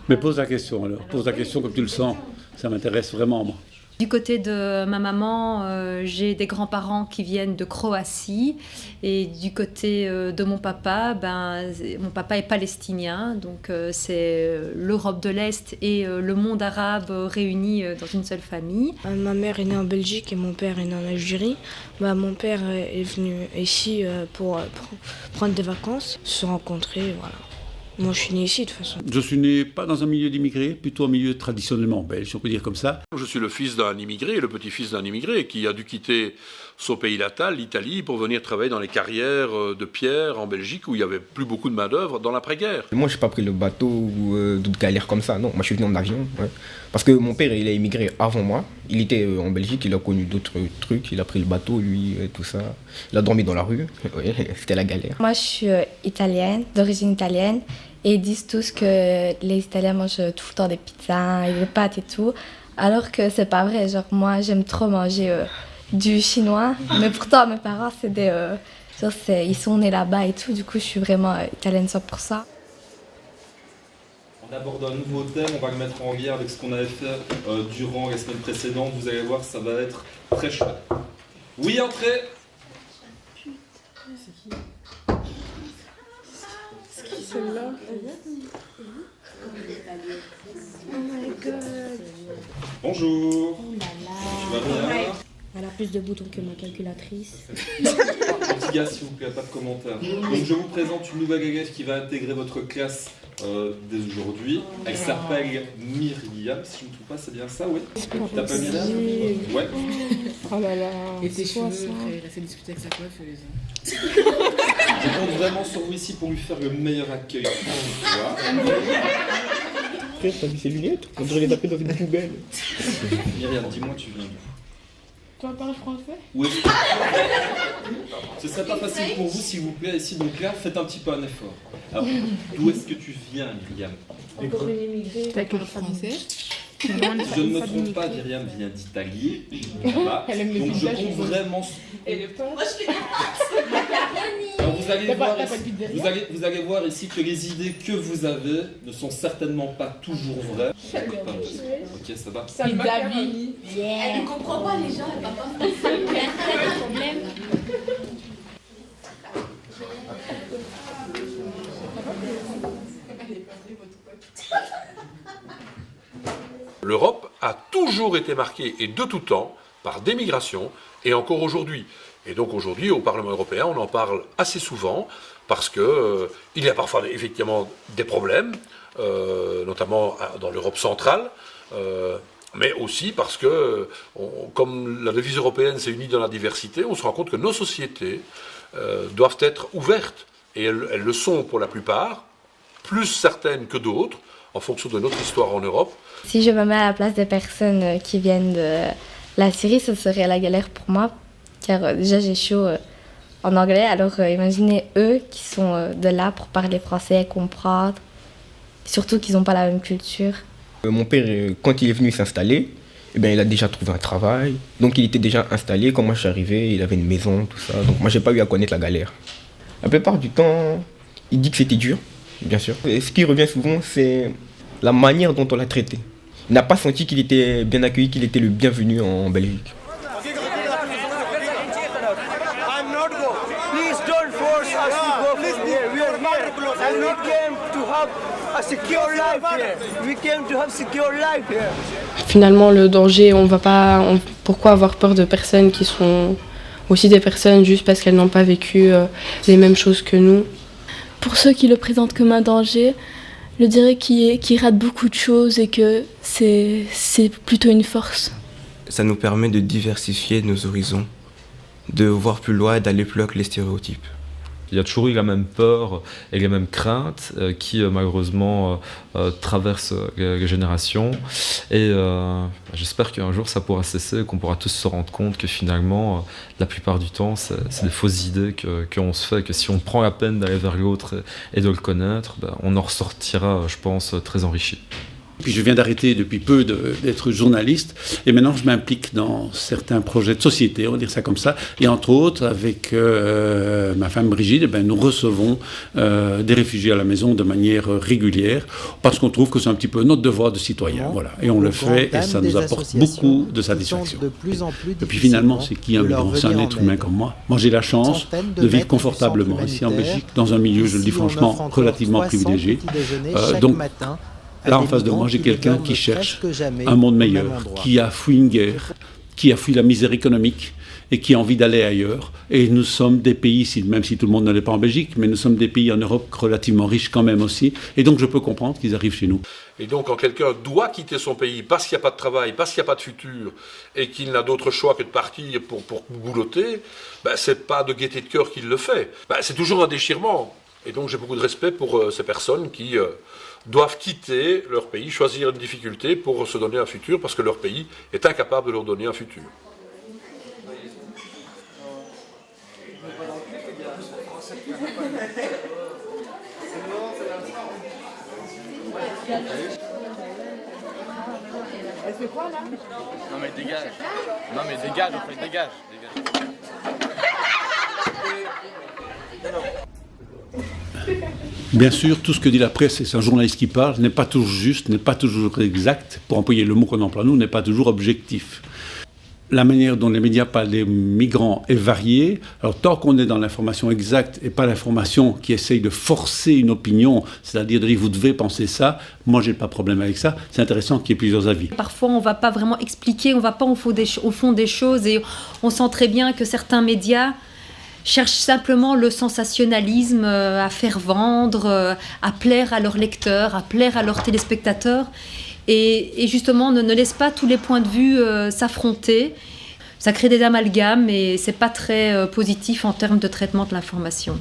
Mais pose la question alors, pose la question comme tu le sens, ça m'intéresse vraiment moi. Du côté de ma maman, j'ai des grands-parents qui viennent de Croatie et du côté de mon papa est palestinien, donc c'est l'Europe de l'Est et le monde arabe réunis dans une seule famille. Ma mère est née en Belgique et mon père est né en Algérie. Mon père est venu ici pour prendre des vacances, se rencontrer, voilà. Moi, je suis né ici, de toute façon. Je suis né pas dans un milieu d'immigrés, plutôt un milieu traditionnellement belge, on peut dire comme ça. Je suis le fils d'un immigré, le petit-fils d'un immigré qui a dû quitter son pays natal, l'Italie, pour venir travailler dans les carrières de pierre en Belgique où il n'y avait plus beaucoup de main-d'œuvre dans l'après-guerre. Moi, je n'ai pas pris le bateau ou d'autres galères comme ça, non. Moi, je suis venu en avion. Ouais. Parce que mon père, il a immigré avant moi. Il était en Belgique, il a connu d'autres trucs. Il a pris le bateau, lui, tout ça. Il a dormi dans la rue. Ouais, c'était la galère. Moi, je suis italienne, d'origine italienne. Et ils disent tous que les Italiens mangent tout le temps des pizzas et des pâtes et tout. Alors que c'est pas vrai. Genre, moi, j'aime trop manger du chinois. Mais pourtant, mes parents, ils sont nés là-bas et tout. Du coup, je suis vraiment italienne 100%. On aborde un nouveau thème. On va le mettre en lien avec ce qu'on avait fait durant les semaines précédentes. Vous allez voir, ça va être très chouette. Oui, entrez. Celle-là. Oh my god. Bonjour. Oh là là. Tu vas bien? Elle a plus de boutons que ma calculatrice. Petit gars, s'il vous plaît, pas de commentaires. Donc, je vous présente une nouvelle élève qui va intégrer votre classe dès aujourd'hui. Elle s'appelle Myriam, si je ne me trompe pas, c'est bien ça, oui? Tu t'appelles Myriam? Ouais. Oh là là. Et tes cheveux, frère, il a fait discuter avec sa coiffeuse. Je compte vraiment sur vous ici pour lui faire le meilleur accueil. Frère, t'as vu ses lunettes? On dirait les taper dans une poubelle. Myriam, dis-moi, tu viens d'où? Tu parles français? Oui. Ce serait pas facile pour vous, s'il vous plaît, ici. Donc là, faites un petit peu un effort. Alors, d'où est-ce que tu viens, Myriam? Encore une immigrée. T'as quel français? Je ne me trompe pas, Myriam vient d'Italie. Voilà. Donc je compte vraiment. Et le pain. Alors vous allez voir ici que les idées que vous avez ne sont certainement pas toujours vraies. Ok, ça va. Elle Elle ne comprend pas les gens, elle va pas faire un problème. L'Europe a toujours été marquée, et de tout temps, par des migrations, et encore aujourd'hui. Et donc aujourd'hui, au Parlement européen, on en parle assez souvent, parce que il y a parfois effectivement des problèmes, notamment dans l'Europe centrale, mais aussi parce que, comme la devise européenne s'est unie dans la diversité, on se rend compte que nos sociétés doivent être ouvertes, et elles le sont pour la plupart, plus certaines que d'autres, en fonction de notre histoire en Europe. Si je me mets à la place des personnes qui viennent de la Syrie, ce serait la galère pour moi. Car déjà, j'ai chaud en anglais. Alors imaginez eux qui sont de là pour parler français, comprendre. Surtout qu'ils n'ont pas la même culture. Mon père, quand il est venu s'installer, il a déjà trouvé un travail. Donc il était déjà installé. Quand moi je suis arrivé, il avait une maison, tout ça. Donc moi, j'ai pas eu à connaître la galère. La plupart du temps, il dit que c'était dur, bien sûr. Et ce qui revient souvent, c'est la manière dont on l'a traité. Il n'a pas senti qu'il était bien accueilli, qu'il était le bienvenu en Belgique. Finalement, le danger, pourquoi avoir peur de personnes qui sont aussi des personnes juste parce qu'elles n'ont pas vécu les mêmes choses que nous? Pour ceux qui le présentent comme un danger, je dirais qu'il rate beaucoup de choses et que c'est plutôt une force. Ça nous permet de diversifier nos horizons, de voir plus loin et d'aller plus loin que les stéréotypes. Il y a toujours eu la même peur et les mêmes craintes qui malheureusement traversent les générations. Et j'espère qu'un jour ça pourra cesser et qu'on pourra tous se rendre compte que finalement, la plupart du temps, c'est des fausses idées qu'on se fait, que si on prend la peine d'aller vers l'autre et de le connaître, on en ressortira, je pense, très enrichi. Puis je viens d'arrêter depuis peu d'être journaliste et maintenant je m'implique dans certains projets de société, on va dire ça comme ça. Et entre autres, avec ma femme Brigitte, nous recevons des réfugiés à la maison de manière régulière parce qu'on trouve que c'est un petit peu notre devoir de citoyen. Voilà. Et on le fait et ça nous apporte beaucoup de satisfaction. Et puis finalement, c'est qui un migrant? C'est un être humain comme moi. Moi j'ai la chance de vivre confortablement ici en Belgique, dans un milieu, je le dis franchement, relativement privilégié. Donc, là, en face de moi, j'ai quelqu'un qui cherche un monde meilleur, qui a fui une guerre, qui a fui la misère économique et qui a envie d'aller ailleurs. Et nous sommes des pays, même si tout le monde ne l'est pas en Belgique, mais nous sommes des pays en Europe relativement riches quand même aussi. Et donc, je peux comprendre qu'ils arrivent chez nous. Et donc, quand quelqu'un doit quitter son pays parce qu'il n'y a pas de travail, parce qu'il n'y a pas de futur, et qu'il n'a d'autre choix que de partir pour boulotter, c'est pas de gaieté de cœur qu'il le fait. C'est toujours un déchirement. Et donc, j'ai beaucoup de respect pour ces personnes qui doivent quitter leur pays, choisir une difficulté pour se donner un futur, parce que leur pays est incapable de leur donner un futur. Elle fait quoi là? Non mais dégage. Non mais dégage, en fait, dégage. Bien sûr, tout ce que dit la presse, et c'est un journaliste qui parle, n'est pas toujours juste, n'est pas toujours exact, pour employer le mot qu'on emploie nous, n'est pas toujours objectif. La manière dont les médias parlent des migrants est variée. Alors tant qu'on est dans l'information exacte et pas l'information qui essaye de forcer une opinion, c'est-à-dire de dire vous devez penser ça, moi j'ai pas de problème avec ça, c'est intéressant qu'il y ait plusieurs avis. Parfois on va pas vraiment expliquer, on va pas au fond des choses et on sent très bien que certains médias cherchent simplement le sensationnalisme, à faire vendre, à plaire à leurs lecteurs, à plaire à leurs téléspectateurs. Et justement, ne laisse pas tous les points de vue s'affronter. Ça crée des amalgames et c'est pas très positif en termes de traitement de l'information.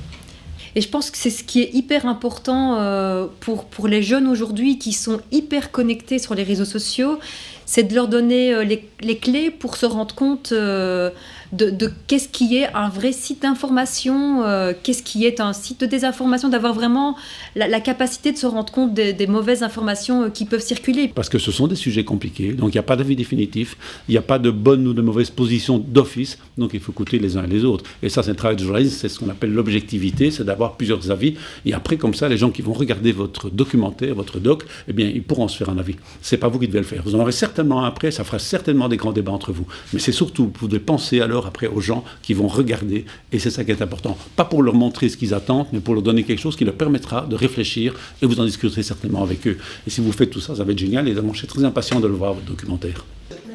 Et je pense que c'est ce qui est hyper important pour les jeunes aujourd'hui qui sont hyper connectés sur les réseaux sociaux, c'est de leur donner les clés pour se rendre compte de qu'est-ce qui est un vrai site d'information, qu'est-ce qui est un site de désinformation, d'avoir vraiment la capacité de se rendre compte des mauvaises informations qui peuvent circuler. Parce que ce sont des sujets compliqués, donc il n'y a pas d'avis définitif, il n'y a pas de bonne ou de mauvaise position d'office, donc il faut écouter les uns et les autres. Et ça, c'est un travail de journaliste, c'est ce qu'on appelle l'objectivité, c'est d'avoir plusieurs avis, et après, comme ça, les gens qui vont regarder votre documentaire, votre doc, eh bien, ils pourront se faire un avis. C'est pas vous qui devez le faire. Vous en aurez certainement après, ça fera certainement des grands débats entre vous. Mais c'est surtout, vous devez penser alors après aux gens qui vont regarder, et c'est ça qui est important. Pas pour leur montrer ce qu'ils attendent, mais pour leur donner quelque chose qui leur permettra de réfléchir, et vous en discuterez certainement avec eux. Et si vous faites tout ça, ça va être génial, et je suis très impatient de le voir, votre documentaire.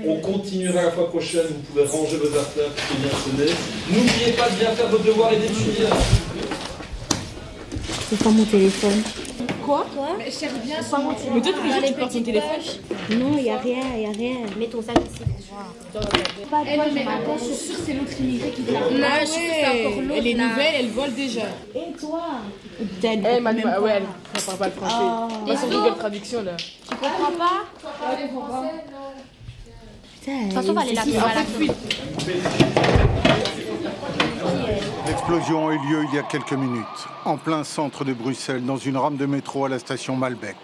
On continuera la fois prochaine, vous pouvez ranger vos affaires qui est bien sonné. N'oubliez pas de bien faire vos devoirs et d'étudier. C'est pas mon téléphone. Quoi? Mais cherche bien son... Mais toi, tous les jours, tu portes ton téléphone? Non, il n'y a rien. Mets ton sac ici. Elle, mais attends, je suis sûre que c'est l'autre immigré qui vient. Non, je suis sûre que c'est encore l'autre. Elle est nouvelle, elle vole déjà. Et toi? Elle parle pas le français. Pas sur Google Traduction, là. Tu comprends pas? Ouais, je comprends. Putain, de toute façon, on va aller la L'explosion a eu lieu il y a quelques minutes, en plein centre de Bruxelles, dans une rame de métro à la station Malbec.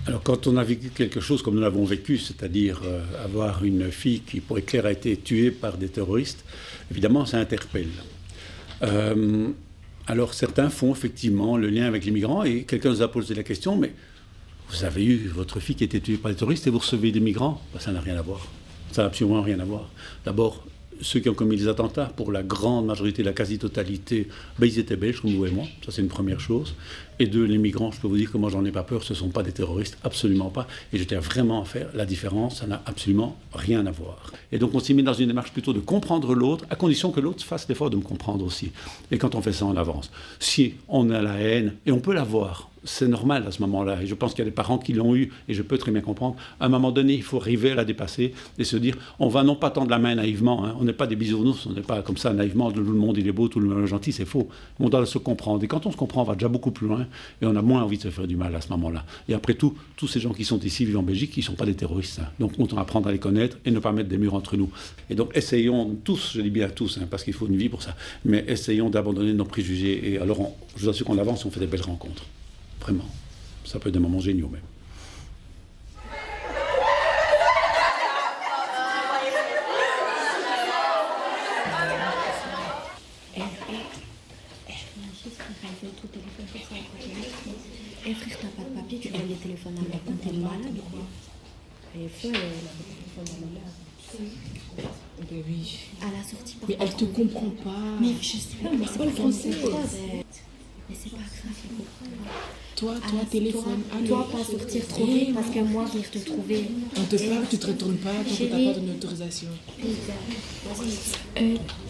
Alors quand on a vécu quelque chose comme nous l'avons vécu, c'est-à-dire avoir une fille qui, pour être clair, a été tuée par des terroristes, évidemment ça interpelle. Alors certains font effectivement le lien avec les migrants et quelqu'un nous a posé la question, mais vous avez eu votre fille qui a été tuée par des terroristes et vous recevez des migrants? Ça n'a rien à voir. Ça n'a absolument rien à voir. D'abord, ceux qui ont commis les attentats, pour la grande majorité, la quasi-totalité, ils étaient belges, comme vous et moi. Ça, c'est une première chose. Et deux, les migrants, je peux vous dire que moi, j'en ai pas peur. Ce ne sont pas des terroristes, absolument pas. Et je tiens vraiment à faire la différence. Ça n'a absolument rien à voir. Et donc, on s'y met dans une démarche plutôt de comprendre l'autre, à condition que l'autre fasse l'effort de me comprendre aussi. Et quand on fait ça, on avance. Si on a la haine, et on peut l'avoir, c'est normal à ce moment-là. Et je pense qu'il y a des parents qui l'ont eu, et je peux très bien comprendre. À un moment donné, il faut arriver à la dépasser et se dire, on va non pas tendre la main naïvement, hein. On n'est pas des bisounours, on n'est pas comme ça naïvement, tout le monde il est beau, tout le monde est gentil, c'est faux. On doit se comprendre. Et quand on se comprend, on va déjà beaucoup plus loin, et on a moins envie de se faire du mal à ce moment-là. Et après tout, tous ces gens qui sont ici, vivent en Belgique, ils ne sont pas des terroristes. Hein. Donc on doit apprendre à les connaître et ne pas mettre des murs entre nous. Et donc essayons tous, je dis bien tous, hein, parce qu'il faut une vie pour ça, mais essayons d'abandonner nos préjugés. Et alors, je vous assure qu'on avance, on fait des belles rencontres. Vraiment. Ça peut être des moments géniaux même. Eh frère, t'as pas de papier, tu donnes les téléphones à moi quand t'es malade ou quoi? Et fois, elle a le téléphone à oui. À la sortie. Mais elle te comprend pas. Mais je sais pas, mais c'est pas le français. Mais c'est pas grave, Toi, téléphone. Toi, pas sortir trop vite parce que moi, venir te trouver. On te parle, tu te retournes pas tant que t'as pas donné autorisation.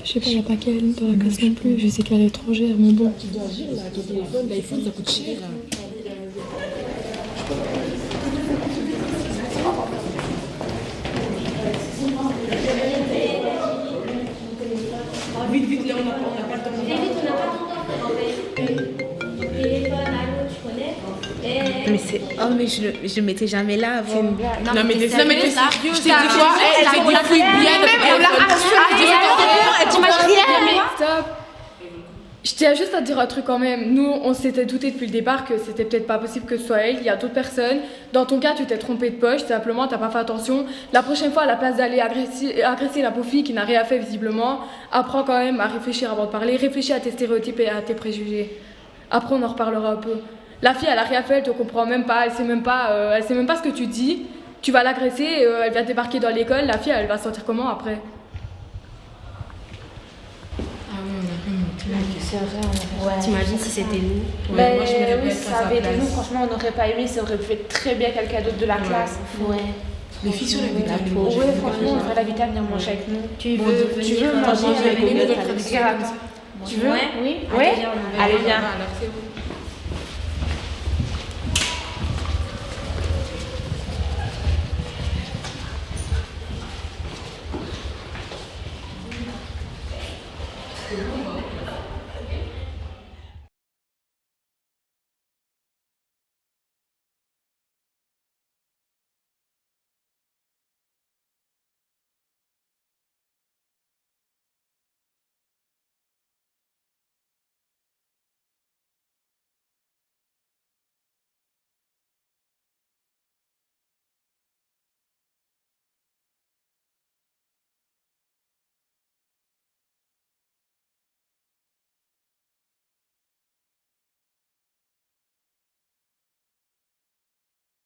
Je sais pas, il n'y a pas qu'elle dans la classe non plus. Je sais qu'elle est étrangère, mais bon. Tu dois agir là, ton téléphone, l'iPhone, ça coûte cher. Vite, là, on n'a pas le temps. Vite, on n'a pas le temps. Téléphone, allô, tu connais? Mais c'est. Oh, mais je le mettais jamais là avant. C'est une blague. Non, mais t'es sérieux, je t'es t'ai dit quoi? Elle fait des fouilles bien. Elle m'a harcelée. Stop. Je tiens juste à dire un truc quand même. Nous, on s'était douté depuis le départ que c'était peut-être pas possible que ce soit elle. Il y a d'autres personnes. Dans ton cas, tu t'es trompé de poche. Simplement, t'as pas fait attention. La prochaine fois, à la place d'aller agresser la pauvre fille qui n'a rien fait visiblement, apprends quand même à réfléchir avant de parler. Réfléchis à tes stéréotypes et à tes préjugés. Après, on en reparlera un peu. La fille, elle a rien fait, elle te comprend même pas. Elle sait même pas ce que tu dis. Tu vas l'agresser, elle vient débarquer dans l'école. La fille, elle va se sentir comment après? C'est vrai, t'imagines si c'était nous? Ouais, moi, je m'aurais oui, si ça avait été nous, franchement, on n'aurait pas aimé, ça aurait pu être très bien quelqu'un d'autre de la classe. Ouais. Les filles sur la vitamine. Ouais, franchement, on va la vitamine venir manger avec nous. Tu veux manger avec nous? Tu veux? Oui. Oui? Allez, viens.